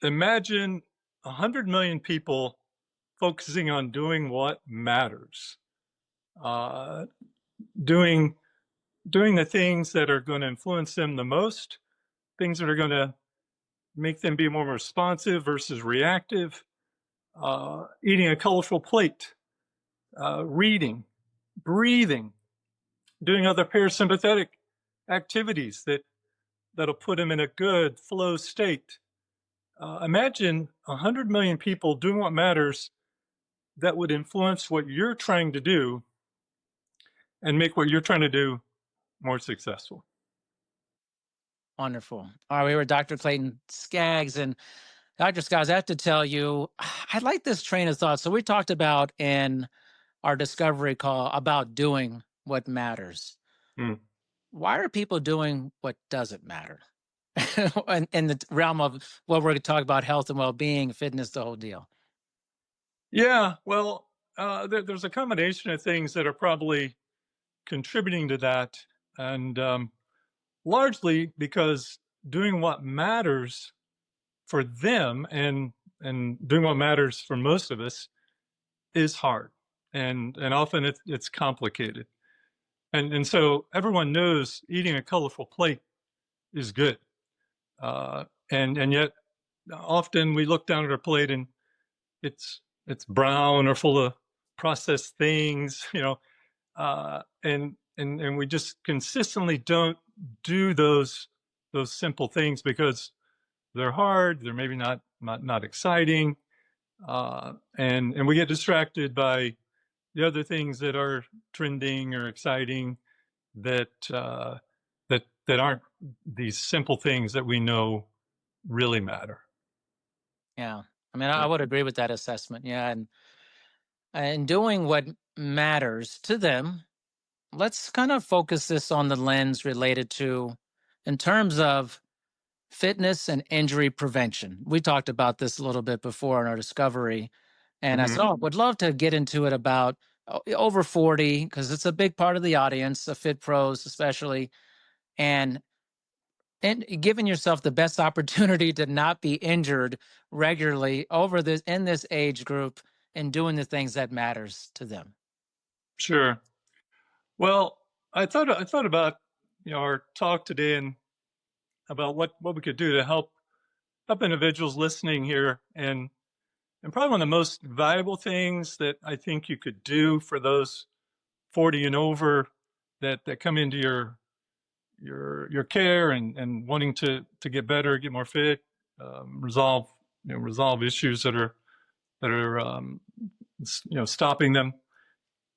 imagine 100 million people focusing on doing what matters, uh, doing doing the things that are going to influence them the most, things that are going to make them be more responsive versus reactive, eating a colorful plate, reading, breathing, doing other parasympathetic activities that'll put them in a good flow state. Imagine 100 million people doing what matters that would influence what you're trying to do and make what you're trying to do more successful. Wonderful. All right, we were Dr. Clayton Skaggs. And Dr. Skaggs, I have to tell you, I like this train of thought. So we talked about in our discovery call about doing what matters. Mm. Why are people doing what doesn't matter? in the realm of what we're going to talk about, health and well-being, fitness, the whole deal. Yeah, well, there's a combination of things that are probably contributing to that, and largely because doing what matters for them and doing what matters for most of us is hard, and often it's complicated, and so everyone knows eating a colorful plate is good, and yet often we look down at our plate and it's brown or full of processed things, and we just consistently don't do those simple things because they're hard, they're maybe not exciting, and we get distracted by the other things that are trending or exciting that that aren't these simple things that we know really matter. Yeah. I mean, I Yeah. would agree with that assessment. Yeah. And doing what matters to them, let's kind of focus this on the lens related to, in terms of fitness and injury prevention. We talked about this a little bit before in our discovery. And I said, Hmm. oh, would love to get into it about over 40, because it's a big part of the audience, the fit pros especially, and giving yourself the best opportunity to not be injured regularly over this in this age group and doing the things that matters to them. Sure. Well, I thought about our talk today and about what we could do to help individuals listening here, and probably one of the most valuable things that I think you could do for those 40 and over that come into your care and wanting to get better, get more fit, resolve issues that are stopping them,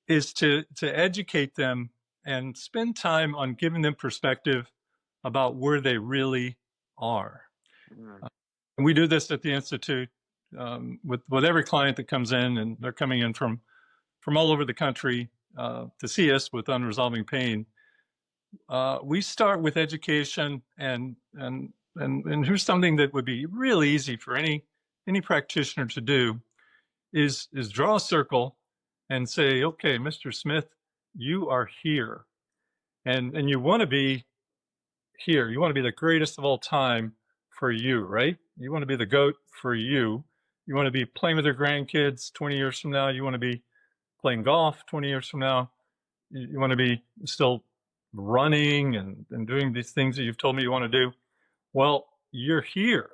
is to educate them and spend time on giving them perspective about where they really are. Mm. And we do this at the Institute with every client that comes in, and they're coming in from all over the country to see us with unresolving pain. We start with education, and here's something that would be really easy for any practitioner to do is draw a circle and say, okay, Mr. Smith, you are here, and you want to be here. You want to be the greatest of all time for you, right? You want to be the GOAT for you. You want to be playing with your grandkids 20 years from now. You want to be playing golf 20 years from now. You want to be still running and doing these things that you've told me you want to do. Well, you're here.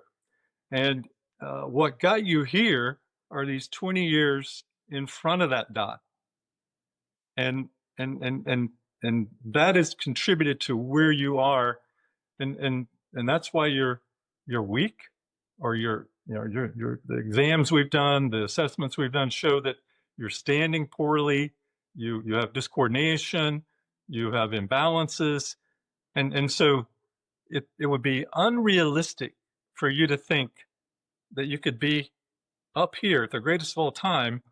And what got you here are these 20 years in front of that dot. And and and and and that has contributed to where you are, and that's why you're weak, or your the exams we've done, the assessments we've done show that you're standing poorly, you have discoordination, you have imbalances, and so it would be unrealistic for you to think that you could be up here at the greatest of all time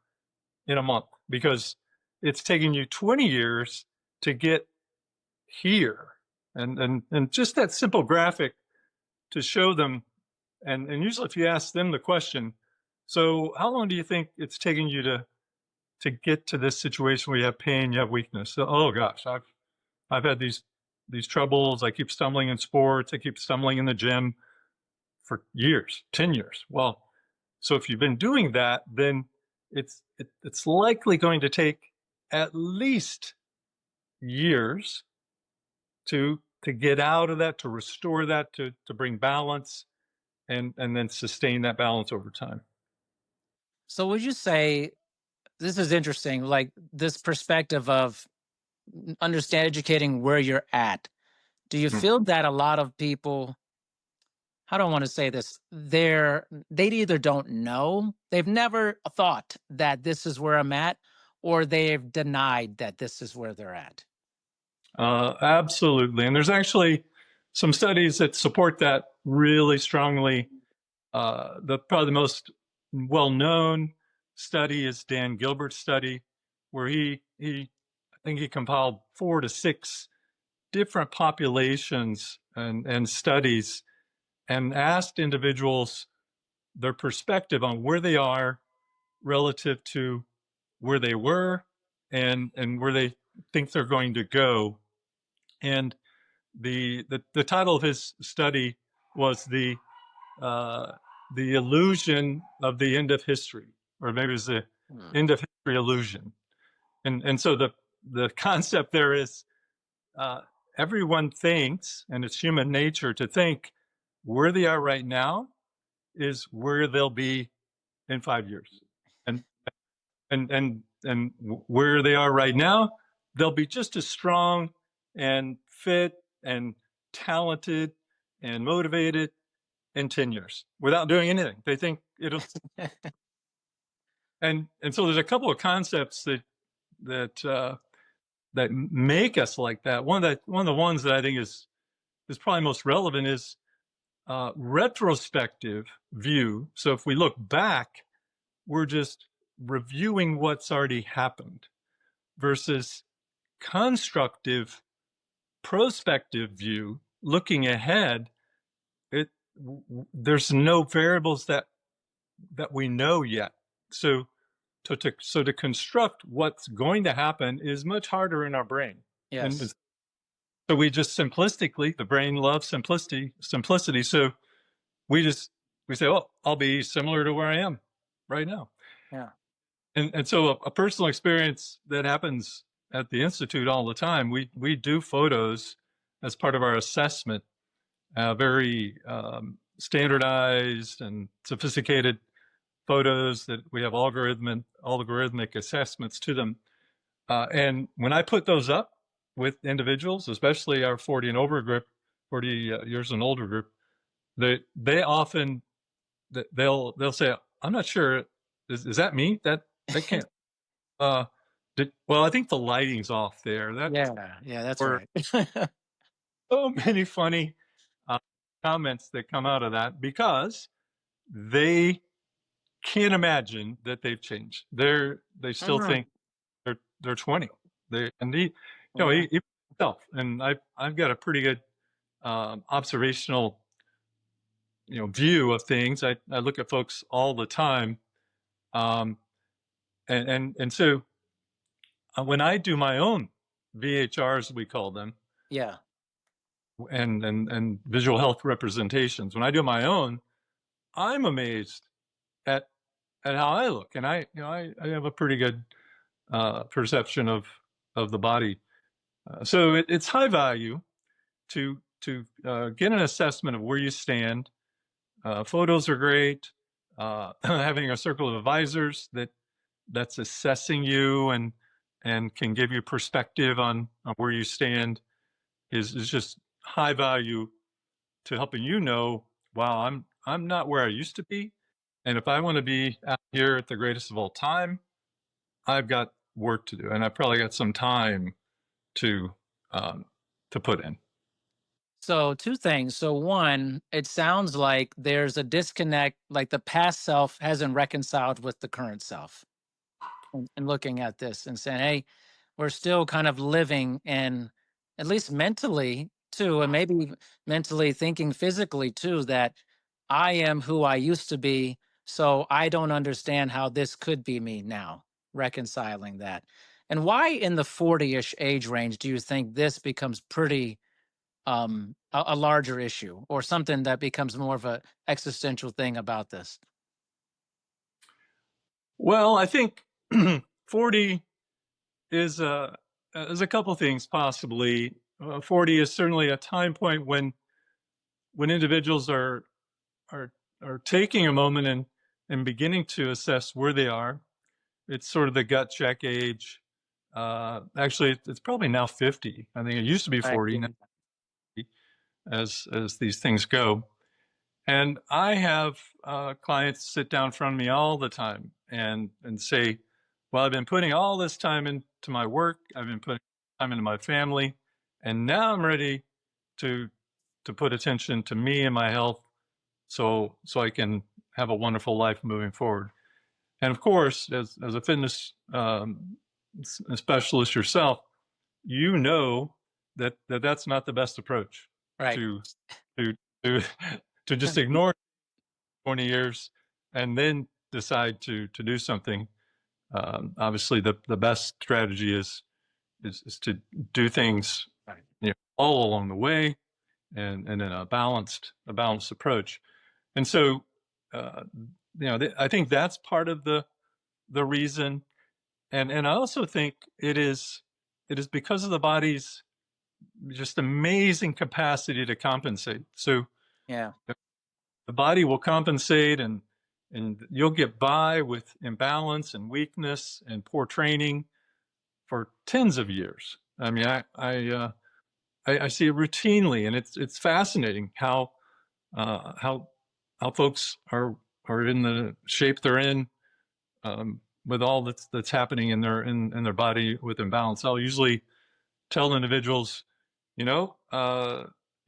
in a month, because it's taking you 20 years to get here. And just that simple graphic to show them, and usually if you ask them the question, so how long do you think it's taking you to get to this situation where you have pain, you have weakness? So, oh gosh, I've had these troubles. I keep stumbling in sports, I keep stumbling in the gym for years, 10 years. Well, so if you've been doing that, then it's likely going to take at least years to get out of that, to restore that, to bring balance, and then sustain that balance over time. So would you say this is interesting, like this perspective of understand educating where you're at? Do you Mm. feel that a lot of people, how do I want to say this? They either don't know, they've never thought that this is where I'm at, or they've denied that this is where they're at. Absolutely. And there's actually some studies that support that really strongly. Probably the most well-known study is Dan Gilbert's study, where I think he compiled 4 to 6 different populations and studies and asked individuals their perspective on where they are relative to where they were and where they think they're going to go. And the title of his study was uh, the illusion of the end of history, or maybe it was the Hmm. end of history illusion. And so the concept there is uh, everyone thinks, and it's human nature to think where they are right now is where they'll be in 5 years, and and where they are right now, they'll be just as strong and fit and talented and motivated in 10 years without doing anything. They think it'll, and so there's a couple of concepts that make us like that. One of the ones that I think is probably most relevant is retrospective view. So if we look back, we're just reviewing what's already happened, versus constructive prospective view, looking ahead. It There's no variables that we know yet. So to construct what's going to happen is much harder in our brain. And Yes. so we just simplistically, the brain loves simplicity. So we say, oh, I'll be similar to where I am right now. Yeah. And so a personal experience that happens at the Institute all the time, we do photos as part of our assessment, very standardized and sophisticated photos that we have algorithmic assessments to them. And when I put those up with individuals, especially our 40 and over group, 40 years and older group, they often they'll say, "I'm not sure. Is that me? That can't." Uh, well, I think the lighting's off there. That's Yeah. Yeah. That's or right. so many funny uh, comments that come out of that because they can't imagine that they've changed. They still Mhm. think they're 20. He, Yeah. he himself, and I've got a pretty good observational view of things. I look at folks all the time, um, and so when I do my own VHRs, we call them, Yeah. and visual health representations. When I do my own, I'm amazed at how I look, and I have a pretty good perception of the body. So it's high value to get an assessment of where you stand. Photos are great. Having a circle of advisors that's assessing you and can give you perspective on where you stand is just high value to helping you know, wow, I'm not where I used to be, and if I want to be out here at the greatest of all time, I've got work to do, and I've probably got some time to um, to put in. So, two things. So, one, it sounds like there's a disconnect, like the past self hasn't reconciled with the current self. And looking at this and saying, hey, we're still kind of living in, at least mentally too, and maybe mentally thinking physically too, that I am who I used to be. So I don't understand how this could be me now, reconciling that. And why in the 40-ish age range do you think this becomes pretty a larger issue or something that becomes more of a existential thing about this? Well, I think 40 is a couple things possibly. 40 is certainly a time point when individuals are are taking a moment and beginning to assess where they are. It's sort of the gut check age. Actually, it's probably now 50. I think it used to be Right. 40 now, as these things go. And I have clients sit down in front of me all the time and say, "Well, I've been putting all this time into my work. I've been putting time into my family, and now I'm ready to put attention to me and my health, so I can have a wonderful life moving forward." And of course, as a fitness specialist yourself, you know that that's not the best approach Right. to to to to just ignore 20 years and then decide to do something. Obviously, the best strategy is to do things, Right. all along the way, and in a balanced approach. And so, uh, I think that's part of the reason. And I also think it is because of the body's just amazing capacity to compensate. So Yeah. the body will compensate, and you'll get by with imbalance and weakness and poor training for tens of years. I mean, I see it routinely, and it's fascinating uh, how how folks are in the shape they're in, with all that's happening in their body with imbalance. I'll usually tell individuals, you know,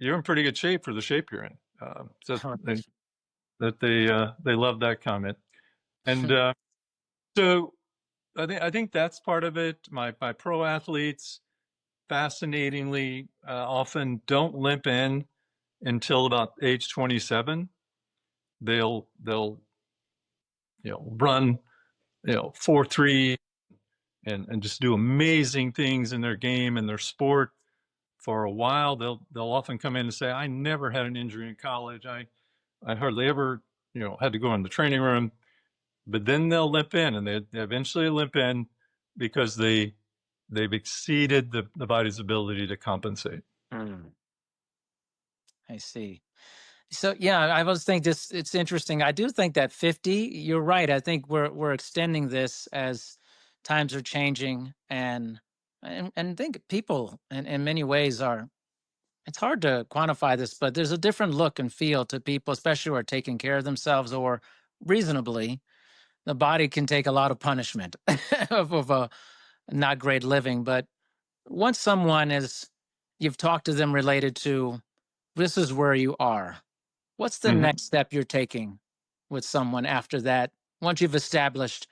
you're in pretty good shape for the shape you're in. So they love that comment. And so I think that's part of it. My pro athletes, fascinatingly, often don't limp in until about age 27. They'll run 4.3 and just do amazing things in their game and their sport for a while. They'll often come in and say, "I never had an injury in college. I hardly ever had to go in the training room." But then they'll limp in, and they eventually limp in because they've exceeded the body's ability to compensate. Mm, I see. So yeah, I was think this it's interesting. I do think that 50, you're right. I think we're extending this as times are changing and think people in many ways are it's hard to quantify this, but there's a different look and feel to people, especially who are taking care of themselves or reasonably. The body can take a lot of punishment of a not great living. But once someone is, you've talked to them related to this is where you are. What's the Mhm. next step you're taking with someone after that? Once you've established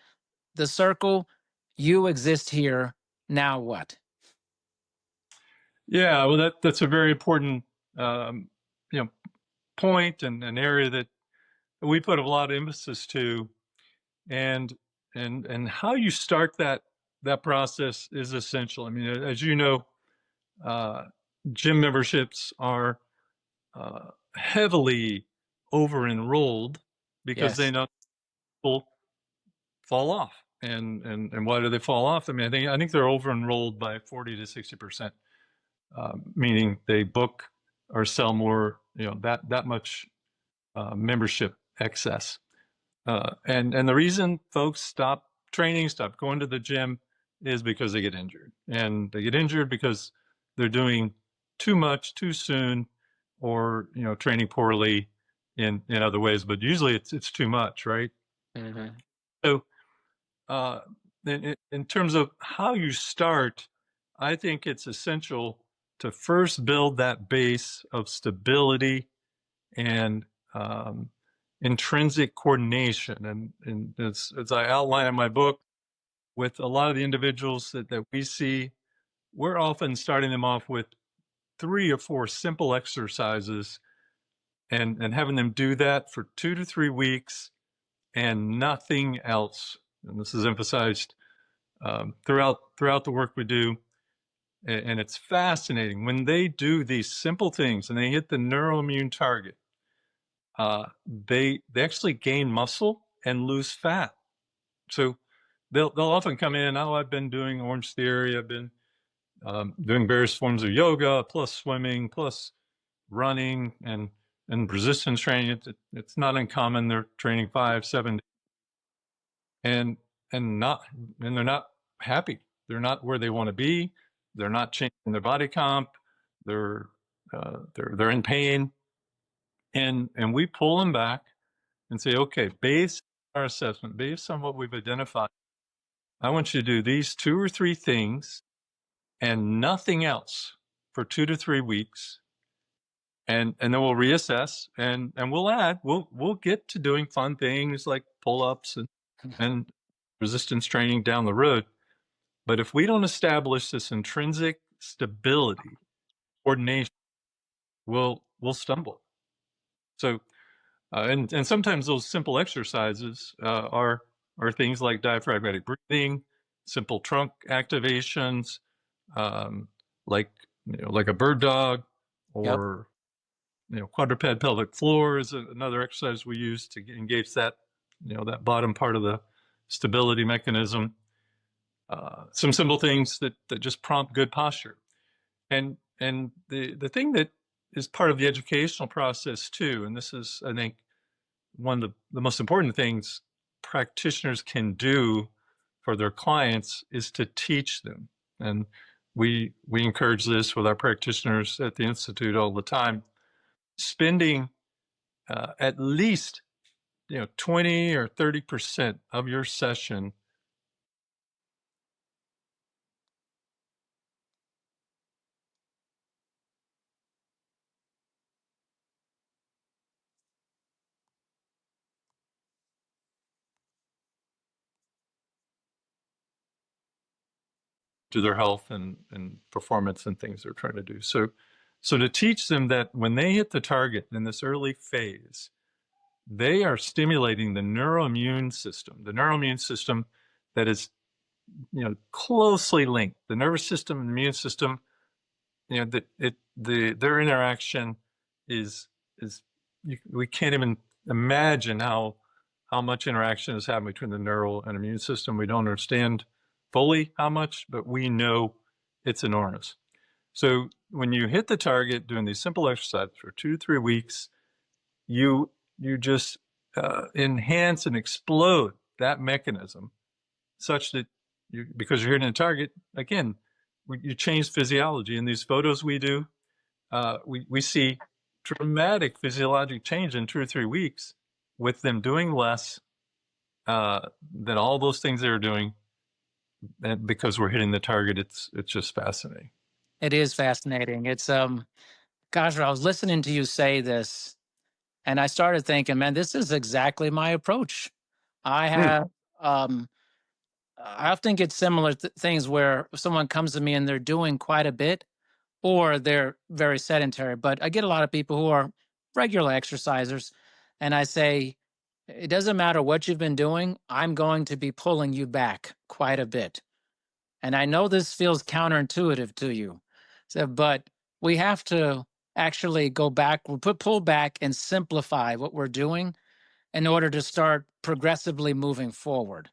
the circle, you exist here. Now what? Yeah, well, that's a very important um, you know point, and an area that we put a lot of emphasis to, and and how you start that process is essential. I mean, as you know, uh, gym memberships are heavily over enrolled because they Yes. know people fall off. And why do they fall off? I mean, I think they're over enrolled by 40 to 60%, meaning they book or sell more, that much membership excess. And the reason folks stop training, stop going to the gym, is because they get injured, and they get injured because they're doing too much too soon, or training poorly in other ways. But usually it's too much, right? Hmm. So uh, in terms of how you start, I think it's essential to first build that base of stability and intrinsic coordination. And as I outline in my book, with a lot of the individuals that we see, we're often starting them off with 3 or 4 simple exercises, and having them do that for 2 to 3 weeks and nothing else. And this is emphasized throughout the work we do. And it's fascinating when they do these simple things and they hit the neuroimmune target. They actually gain muscle and lose fat. So they'll often come in. Oh, I've been doing Orange Theory. I've been doing various forms of yoga, plus swimming, plus running, and resistance training. It's not uncommon. They're training 5, 7, and and not and they're not happy. They're not where they want to be. They're not changing their body comp. They're they're in pain, and we pull them back and say, okay, based on our assessment, based on what we've identified, I want you to do these 2 or 3 things and nothing else for 2 to 3 weeks, and then we'll reassess and we'll get to doing fun things like pull-ups and resistance training down the road. But if we don't establish this intrinsic stability, coordination, we'll stumble. So and sometimes those simple exercises are things like diaphragmatic breathing, simple trunk activations, um, like like a bird dog, Yep. or quadruped pelvic floor is another exercise we use to engage that that bottom part of the stability mechanism. Some simple things that just prompt good posture, and the thing that is part of the educational process too, and this is, I think, one of the most important things practitioners can do for their clients is to teach them. And we encourage this with our practitioners at the Institute all the time, spending at least 20 or 30% of your session to their health and performance and things they're trying to do. So to teach them that when they hit the target in this early phase, they are stimulating the neuroimmune system that is closely linked. The nervous system and the immune system, their interaction is we can't even imagine how much interaction is happening between the neural and immune system. We don't understand fully how much, but we know it's enormous. So when you hit the target doing these simple exercises for 2 to 3 weeks, you just enhance and explode that mechanism such that because you're hitting a target again, you change physiology. In these photos we do, we see dramatic physiologic change in 2 or 3 weeks with them doing less than all those things they were doing, and because we're hitting the target. It's just fascinating. It is fascinating. It's gosh, I was listening to you say this and I started thinking, man, this is exactly my approach. I Hmm. have I often get similar things where someone comes to me and they're doing quite a bit or they're very sedentary, but I get a lot of people who are regular exercisers and I say, it doesn't matter what you've been doing, I'm going to be pulling you back quite a bit. And I know this feels counterintuitive to you. So, but we have to actually go back, pull back and simplify what we're doing in order to start progressively moving forward.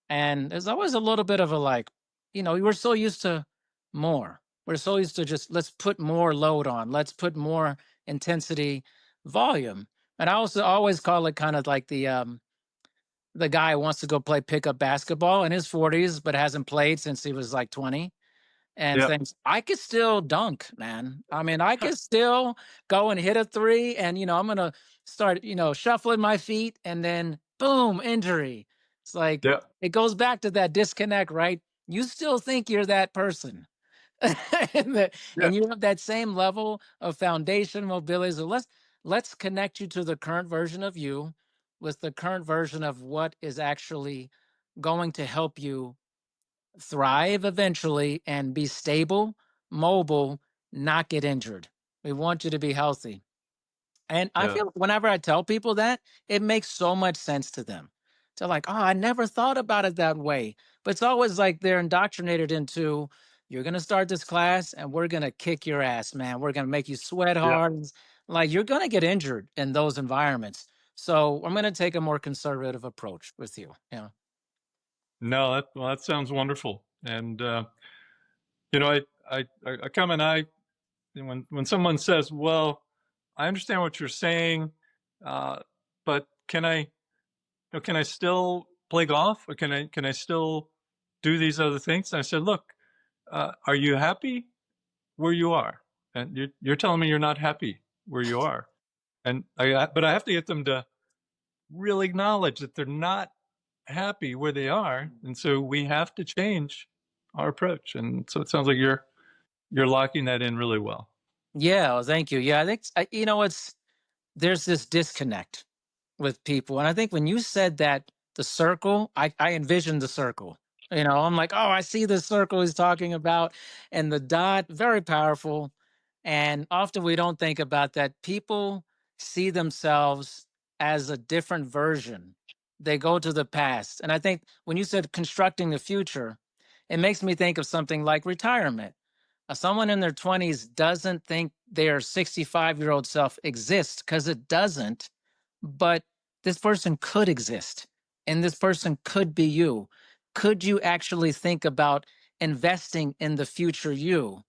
And there's always a little bit of a like, we're so used to more. We're so used to just let's put more load on, let's put more intensity, volume. And I also always call it kind of like the guy who wants to go play pickup basketball in his 40s, but hasn't played since he was like 20 and Yeah. thinks, I could still dunk, man. I mean, I could still go and hit a three and, I'm going to start, shuffling my feet and then boom, injury. It's like, Yeah. it goes back to that disconnect, right? You still think you're that person. Yeah. And you have that same level of foundation mobility. So let's connect you to the current version of you with the current version of what is actually going to help you thrive eventually and be stable, mobile, not get injured. We want you to be healthy. And I Yeah. feel whenever I tell people that, it makes so much sense to them. They're like, oh, I never thought about it that way. But it's always like they're indoctrinated into, you're going to start this class and we're going to kick your ass, man. We're going to make you sweat Yeah. hard. Like you're going to get injured in those environments. So I'm going to take a more conservative approach with you. Yeah. No, that sounds wonderful. And you know, I come and when someone says, "Well, I understand what you're saying, uh, but can I still play golf, or can I still do these other things?" And I said, "Look, are you happy where you are? And you're telling me you're not happy where you are, and but I have to get them to really acknowledge that they're not happy where they are, and so we have to change our approach." And so it sounds like you're locking that in really well. Yeah. Well, thank you. Yeah. I think, you know, there's this disconnect with people. And I think when you said that the circle, I envisioned the circle. You know, I'm like, oh, I see the circle he's talking about, and the dot, very powerful. And often we don't think about that. People see themselves as a different version. They go to the past. And I think when you said constructing the future, it makes me think of something like retirement. Someone in their 20s doesn't think their 65-year-old self exists because it doesn't, but this person could exist and this person could be you. Could you actually think about investing in the future you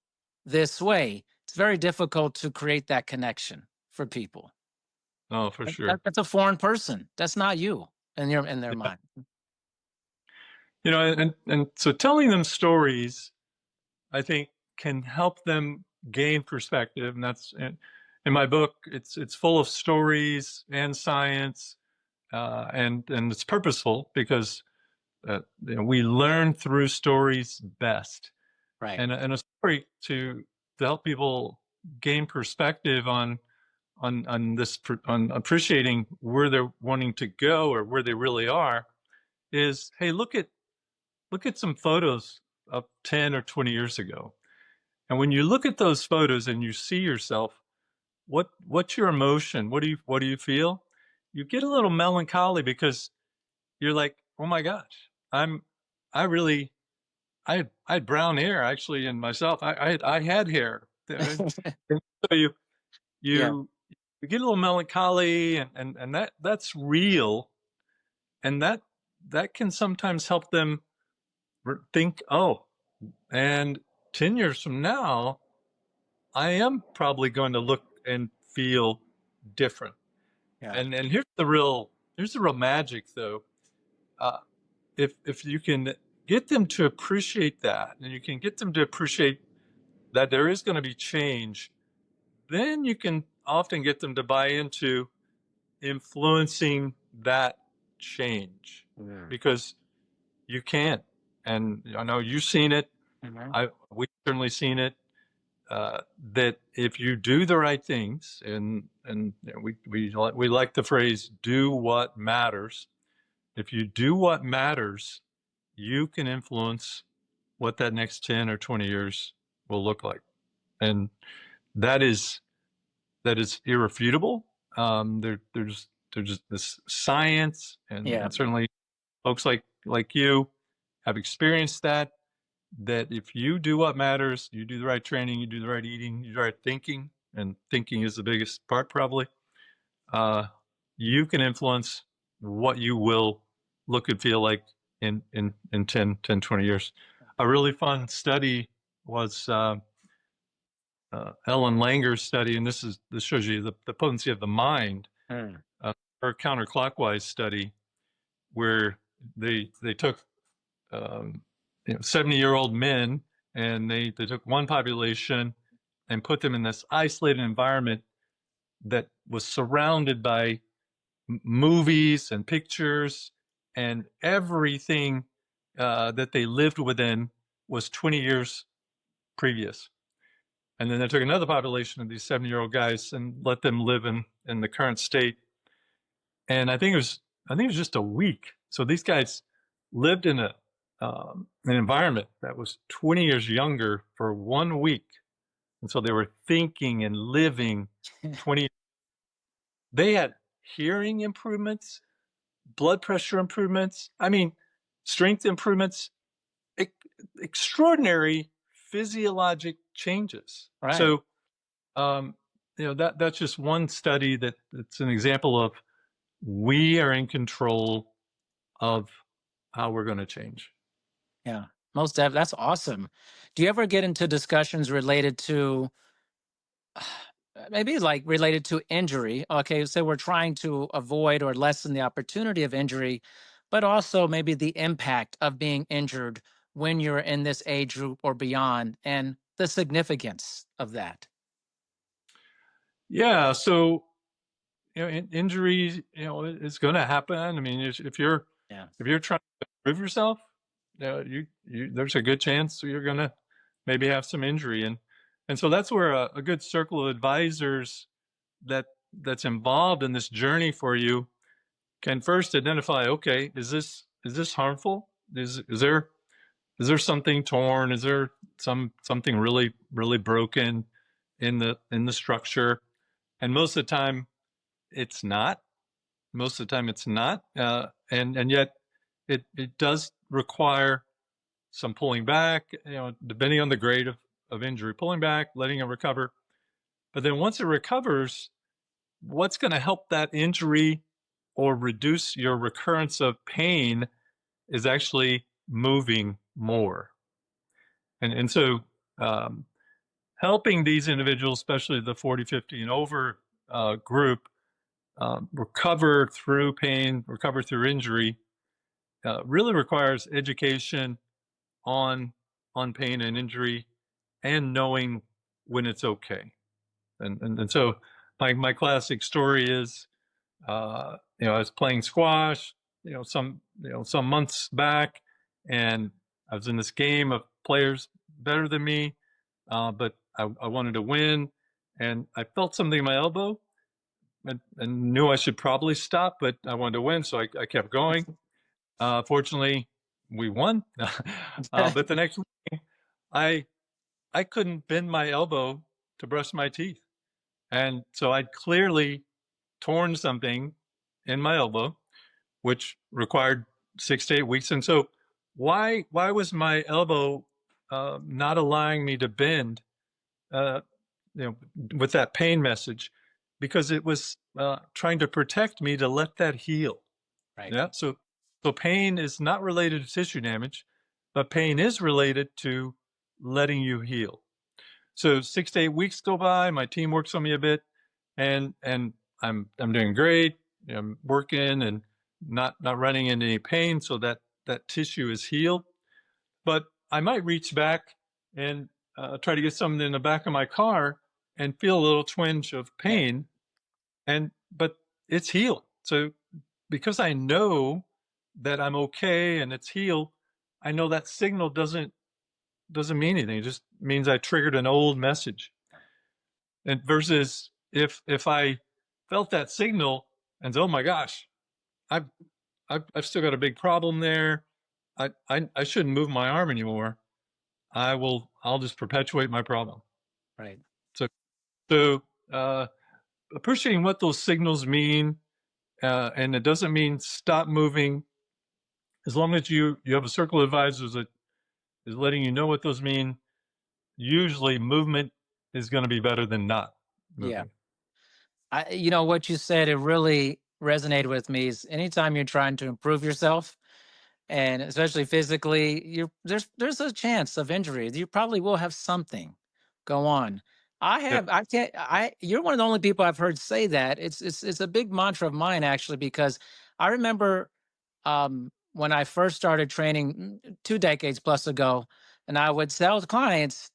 this way? It's very difficult to create that connection for people. Oh, for sure. That's a foreign person. That's not you in their Yeah. mind. You know, and so telling them stories, I think, can help them gain perspective. And that's in my book. It's full of stories and science, and it's purposeful because you know, we learn through stories best. Right. And a story to help people gain perspective on this on appreciating where they're wanting to go or where they really are is, hey, look at some photos of 10 or 20 years ago. And when you look at those photos and you see yourself, what's your emotion? What do you feel? You get a little melancholy because you're like, oh my gosh, I really I had brown hair actually in myself. I had hair. And so Yeah. you you get a little melancholy, and that's real, and that can sometimes help them think, oh, and 10 years from now, I am probably going to look and feel different. Yeah. And here's the real magic though. Uh, if you can get them to appreciate that, and you can get them to appreciate that there is going to be change, then you can often get them to buy into influencing that change, Mm. because you can. And I know you've seen it. Mhm. We've certainly seen it. That if you do the right things, and you know, we like the phrase "do what matters." If you do what matters, you can influence what that next 10 or 20 years will look like, and that is that is irrefutable. There's this science, Yeah. and certainly folks like you have experienced that. That if you do what matters, you do the right training, you do the right eating, you do the right thinking, and thinking is the biggest part probably. Uh, you can influence what you will look and feel like in 10, 20 years. A really fun study was Ellen Langer's study, and this shows you the potency of the mind. Mm. Her counterclockwise study, where they took 70-year-old men, and they took one population and put them in this isolated environment that was surrounded by movies and pictures, and everything that they lived within was 20 years previous. And then they took another population of these 70-year-old guys and let them live in the current state. And I think it was just a week. So these guys lived in an environment that was 20 years younger for 1 week. And so they were thinking and living 20. They had hearing improvements, blood pressure improvements. I mean, strength improvements, e- extraordinary physiologic changes. Right. So, um, that's just one study that's an example of we are in control of how we're going to change. Yeah. That's awesome. Do you ever get into discussions related to maybe like related to injury? Okay, so we're trying to avoid or lessen the opportunity of injury, but also maybe the impact of being injured when you're in this age group or beyond and the significance of that. Yeah. So, injuries, it's going to happen. I mean, Yeah. if you're trying to prove yourself, there's a good chance you're going to maybe have some injury, and so that's where a good circle of advisors that that's involved in this journey for you can first identify, okay, is this harmful? Is there something torn? Is there something really broken in the structure? And most of the time, it's not. Most of the time, it's not. And yet, it does require some pulling back. Depending on the grade of injury, pulling back, letting it recover. But then once it recovers, what's going to help that injury or reduce your recurrence of pain is actually moving more. And so um, helping these individuals, especially the 40, 50 and over group, recover through pain, recover through injury, really requires education on on pain and injury and knowing when it's okay. And so my classic story is, I was playing squash, some months back, and I was in this game of players better than me, but I wanted to win, and I felt something in my elbow, and knew I should probably stop, but I wanted to win, so I kept going. Fortunately, we won, but the next week, I I couldn't bend my elbow to brush my teeth, and so I'd clearly torn something in my elbow, which required 6 to 8 weeks. And so, why was my elbow not allowing me to bend? Uh, with that pain message, because it was trying to protect me to let that heal. Right. Yeah. So pain is not related to tissue damage, but pain is related to letting you heal. So 6 to 8 weeks go by. My team works on me a bit, and I'm doing great. I'm working and not running into any pain, so that tissue is healed. But I might reach back and try to get something in the back of my car and feel a little twinge of Yeah. pain, but it's healed. So because I know that I'm okay and it's healed, I know that signal doesn't mean anything. It just means I triggered an old message. And versus if I felt that signal and oh my gosh, I've I've still got a big problem there. I shouldn't move my arm anymore. I'll just perpetuate my problem. Right. So so appreciating what those signals mean, and it doesn't mean stop moving. As long as you have a circle of advisors that is letting you know what those mean, usually movement is going to be better than not Yeah. moving. What you said, it really resonated with me is anytime you're trying to improve yourself, and especially physically, there's a chance of injury. You probably will have something go on. Yep. I can't I You're one of the only people I've heard say that. It's a big mantra of mine actually, because I remember when I first started training 2 decades plus ago, and I would tell clients,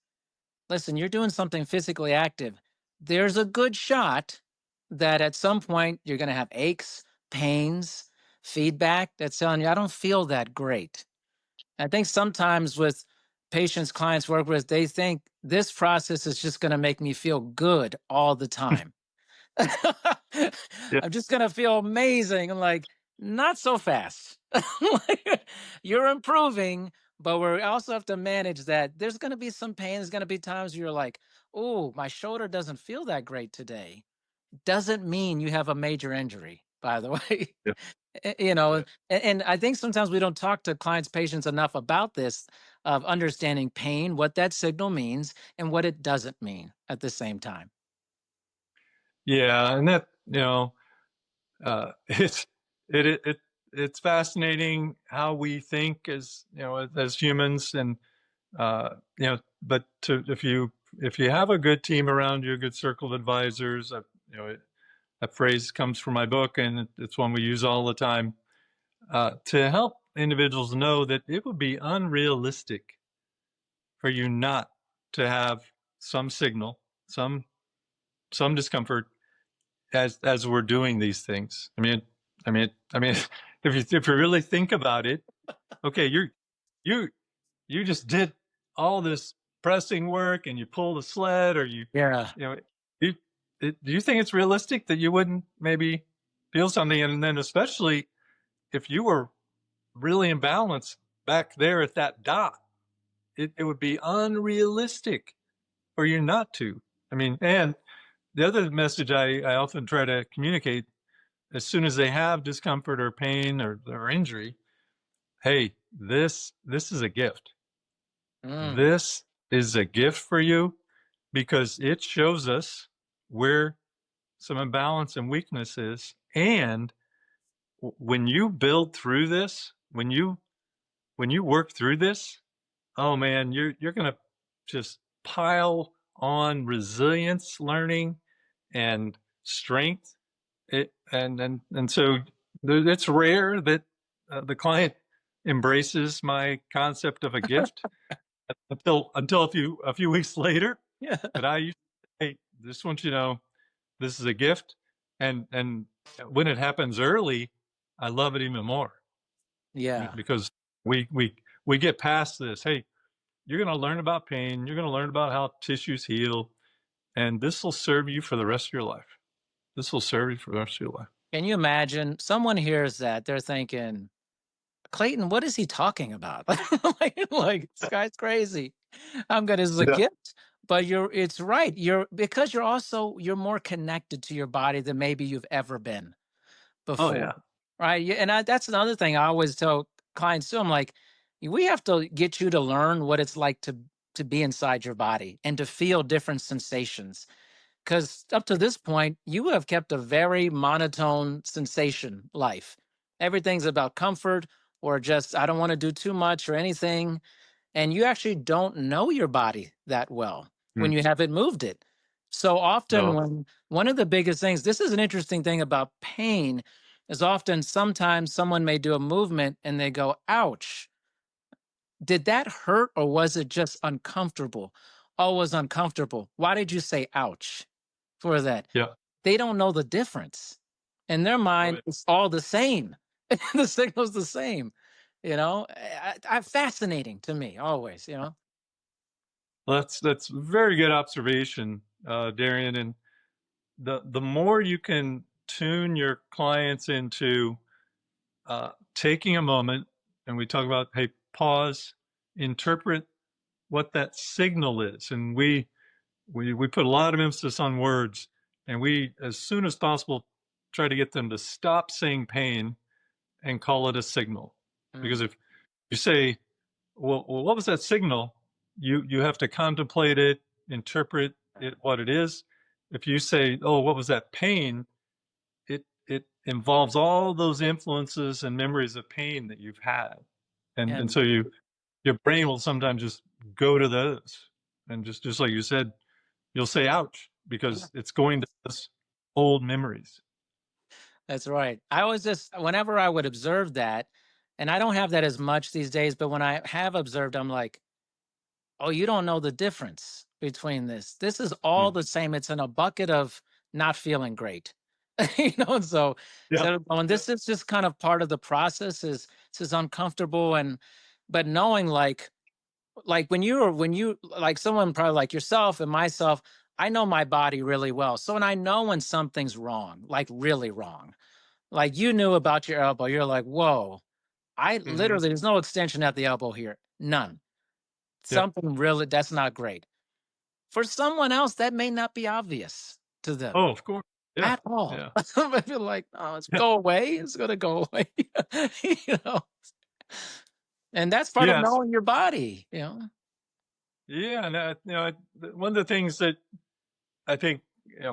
listen, you're doing something physically active. There's a good shot that at some point you're going to have aches, pains, feedback that's telling you, I don't feel that great. I think sometimes with patients clients work with, they think this process is just going to make me feel good all the time. Yeah. I'm just going to feel amazing. I'm like, not so fast. Like, you're improving, but we also have to manage that. There's going to be some pain. There's going to be times where you're like, oh, my shoulder doesn't feel that great today. Doesn't mean you have a major injury, by the way. Yeah. You know, Yeah. and I think sometimes we don't talk to clients, patients enough about this of understanding pain, what that signal means, and what it doesn't mean at the same time. Yeah, and that, it's it's fascinating how we think as, as humans, and but if you have a good team around you, a good circle of advisors, that phrase comes from my book, and it's one we use all the time, to help individuals know that it would be unrealistic for you not to have some signal, some discomfort as we're doing these things. I mean, if you really think about it, okay, you you just did all this pressing work, and you pulled a sled, or Yeah. you know, you, do you think it's realistic that you wouldn't maybe feel something? And then especially if you were really imbalanced back there at that dot, it would be unrealistic for you not to. I mean, and the other message I often try to communicate as soon as they have discomfort or pain or injury, hey, this is a gift. Mm. This is a gift for you because it shows us where some imbalance and weakness is. And when you build through this, when you work through this, oh man, you're gonna just pile on resilience learning and strength. And so it's rare that the client embraces my concept of a gift until a few weeks later. Yeah. But I used to say, hey, just want you to know this is a gift, and when it happens early, I love it even more Yeah. because we we we get past this. Hey, you're going to learn about pain. You're going to learn about how tissues heal, and this will serve you for the rest of your life. This will serve you for the rest of your life. Can you imagine someone hears that they're thinking, Clayton, what is he talking about? Like this guy's crazy. I'm gonna This is a Yeah. gift. But it's right. Because you're more connected to your body than maybe you've ever been Oh before. yeah. Right. Yeah. And that's another thing I always tell clients too. I'm like, we have to get you to learn what it's like to be inside your body and to feel different sensations. Because up to this point, you have kept a very monotone sensation life. Everything's about comfort or just, I don't want to do too much or anything. And you actually don't know your body that well when Mm. you haven't moved it. So often, No. when one of the biggest things, this is an interesting thing about pain, is often sometimes someone may do a movement and they go, ouch, did that hurt or was it just uncomfortable? Oh, it was uncomfortable. Why did you say ouch for that? Yeah. They don't know the difference. In their Oh, mind, yeah. it's all the same. The signal's the same. Fascinating to me always, Well, that's very good observation, Darian. And the more you can tune your clients into taking a moment, and we talk about, hey, pause, interpret what that signal is, and we put a lot of emphasis on words, and we, as soon as possible, try to get them to stop saying pain and call it a signal. Because Mm. if you say, well, what was that signal? You have to contemplate it, interpret it, what it is. If you say, oh, what was that pain? It involves all those influences and memories of pain that you've had, and And so your brain will sometimes just go to those, and just like you said, you'll say ouch yeah, because it's going to those old memories. that's right. I was just, whenever I would observe that, and I don't have that as much these days, but when I have observed, I'm like, oh, you don't know the difference between this. This is all Mm. the same. It's in a bucket of not feeling great. And Yeah. so when this is just kind of part of the process, is this is uncomfortable. And but knowing like when you like someone probably like yourself and myself, I know my body really well. So when I know when something's wrong, like really wrong, like you knew about your elbow, you're like, whoa, I Hmm. literally, there's no extension at the elbow here. None. Yeah. Something really, that's not great. For someone else, that may not be obvious to them. Oh, of course. Yeah. at all. Yeah. I feel like, oh, it's go away. It's gonna go away. you know, and that's part of Yes. knowing your body. Yeah. And, one of the things that I think,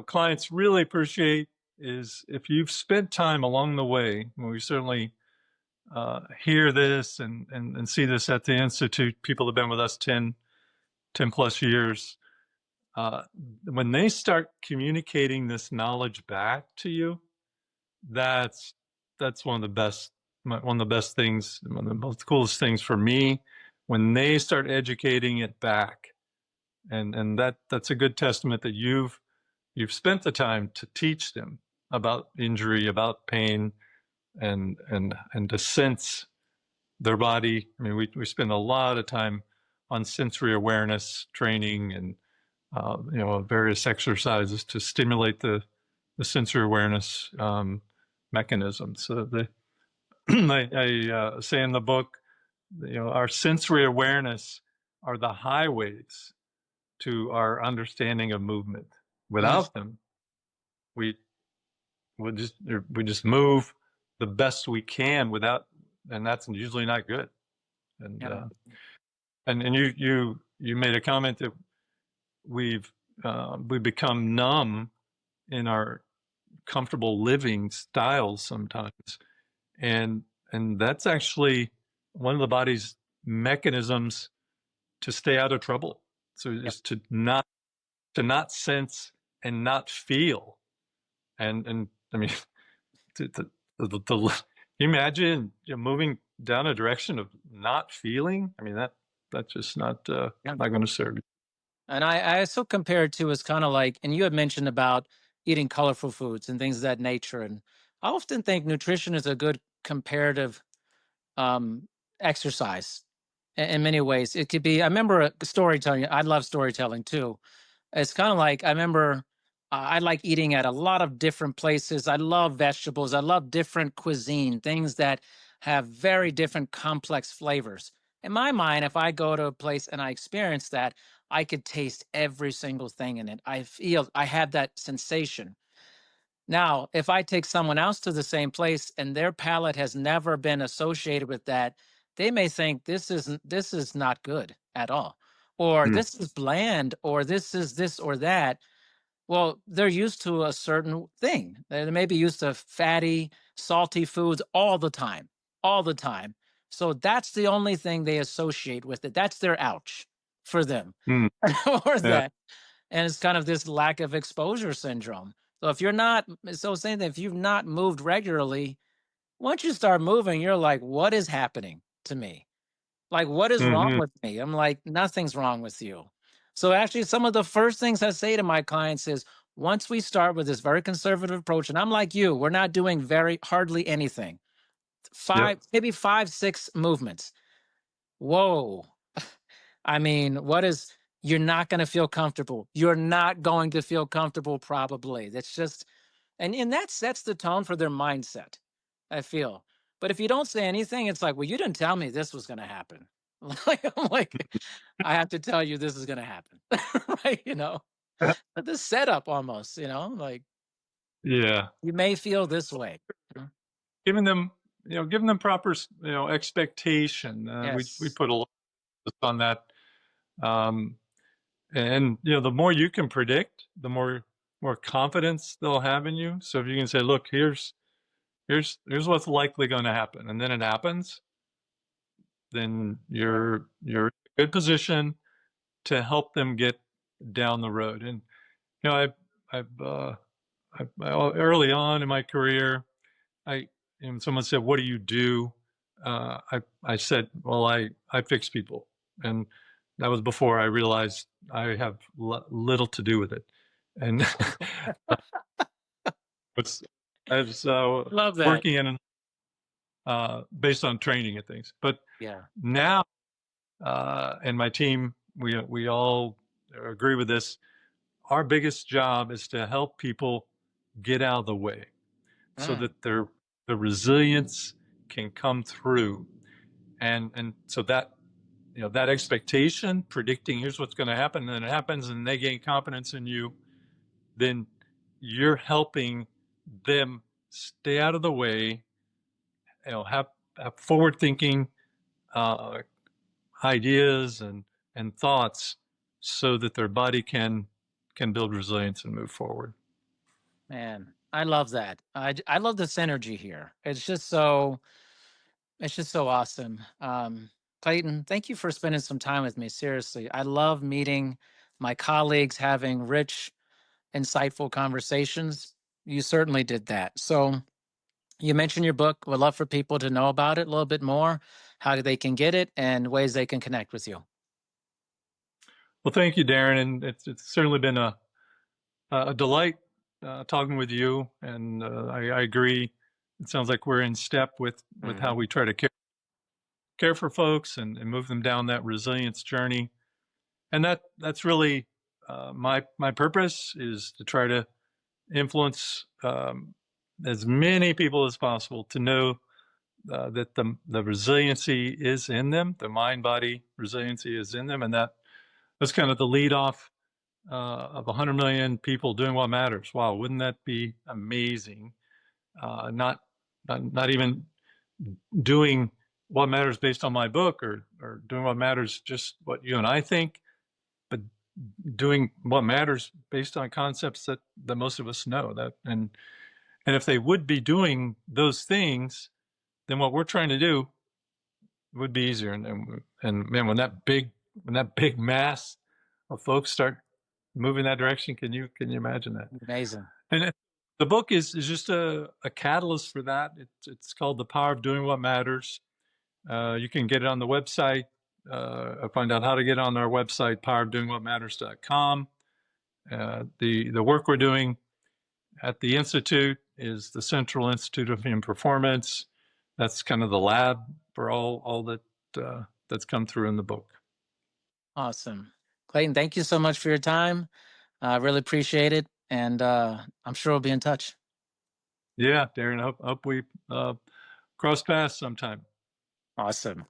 clients really appreciate is if you've spent time along the way. We certainly hear this and see this at the Institute. People have been with us 10 plus years. Uh, when they start communicating this knowledge back to you, that's one of the best things, one of the most coolest things for me, when they start educating it back. And that's a good testament that you've spent the time to teach them about injury, about pain, and to sense their body. I mean, we spend a lot of time on sensory awareness training and various exercises to stimulate the sensory awareness mechanism. So I say in the book, our sensory awareness are the highways to our understanding of movement. Mm, Without them, we we just move the best we can without, and that's usually not good. And yeah. you made a comment that we become numb in our comfortable living styles sometimes, and that's actually one of the body's mechanisms to stay out of trouble. So Yep. is to not sense and not feel, and I mean, you imagine moving down a direction of not feeling. I mean, that's just Yeah. not going to serve you. And I also compare it to as kind of like, and you had mentioned about eating colorful foods and things of that nature. And I often think nutrition is a good comparative um, exercise in many ways. It could be, I remember storytelling. I love storytelling too. It's kind of like I remember I like eating at a lot of different places. I love vegetables. I love different cuisine, things that have very different complex flavors. In my mind, if I go to a place and I experience that, I could taste every single thing in it. I feel I have that sensation. Now, if I take someone else to the same place and their palate has never been associated with that, they may think this is not good at all, or Mm, this is bland, or this is this or that. Well, they're used to a certain thing. They may be used to fatty, salty foods all the time, all the time. So that's the only thing they associate with it. That's their ouch for them, mm, or yeah. that. And it's kind of this lack of exposure syndrome. So if you're not, so saying that if you've not moved regularly, once you start moving, you're like, what is happening to me? Like, what is wrong Hmm. with me? I'm like, nothing's wrong with you. So actually, some of the first things I say to my clients is, once we start with this very conservative approach, and I'm like you, we're not doing very hardly anything. Yep. Maybe five, six movements. Whoa. I mean, you're not going to feel comfortable. You're not going to feel comfortable, probably. That's just, and that sets the tone for their mindset, I feel. But if you don't say anything, it's like, well, you didn't tell me this was going to happen. I'm like, I have to tell you this is going to happen. Right. But the setup almost, like Yeah. you may feel this way. Giving them, giving them proper, expectation. We Yes. put a lot on that. Um, and, the more you can predict, the more confidence they'll have in you. So if you can say, look, here's what's likely going to happen, and then it happens, then you're in a good position to help them get down the road. And early on in my career, and someone said, "What do you do?" I said, "Well, I fix people," and that was before I realized I have little to do with it, and was I was Love that. working in based on training and things. But Yeah. now, and my team, we all agree with this. Our biggest job is to help people get out of the way so Mm. that the resilience can come through. And so that, that expectation, predicting here's what's going to happen, and then it happens, and they gain confidence in you, then you're helping them stay out of the way, have forward thinking uh, ideas and thoughts so that their body can build resilience and move forward. Man, I love that. I love this energy here. It's just so awesome. Clayton, thank you for spending some time with me. Seriously, I love meeting my colleagues, having rich, insightful conversations. You certainly did that. So you mentioned your book. Would love for people to know about it a little bit more, how they can get it, and ways they can connect with you. Well, thank you, Darren, and it's certainly been a delight talking with you. And I agree. It sounds like we're in step with how we try to care for folks and move them down that resilience journey. And that's really my purpose, is to try to influence as many people as possible to know that the resiliency is in them, the mind body resiliency is in them, and that's kind of the lead off of 100 million people doing what matters. Wow, wouldn't that be amazing? Not even doing what matters based on my book, or doing what matters just what you and I think, but doing what matters based on concepts that most of us know. And if they would be doing those things, then what we're trying to do would be easier. And man, when that big mass of folks start moving that direction, can you imagine that? Amazing. And the book is just a catalyst for that. It's called The Power of Doing What Matters. You can get it on the website. Find out how to get on our website, powerofdoingwhatmatters.com. The work we're doing at the Institute is the Central Institute of Human Performance. That's kind of the lab for all that that's come through in the book. Awesome. Clayton, thank you so much for your time. I really appreciate it. And I'm sure we'll be in touch. Yeah, Darren, hope we cross paths sometime. Awesome.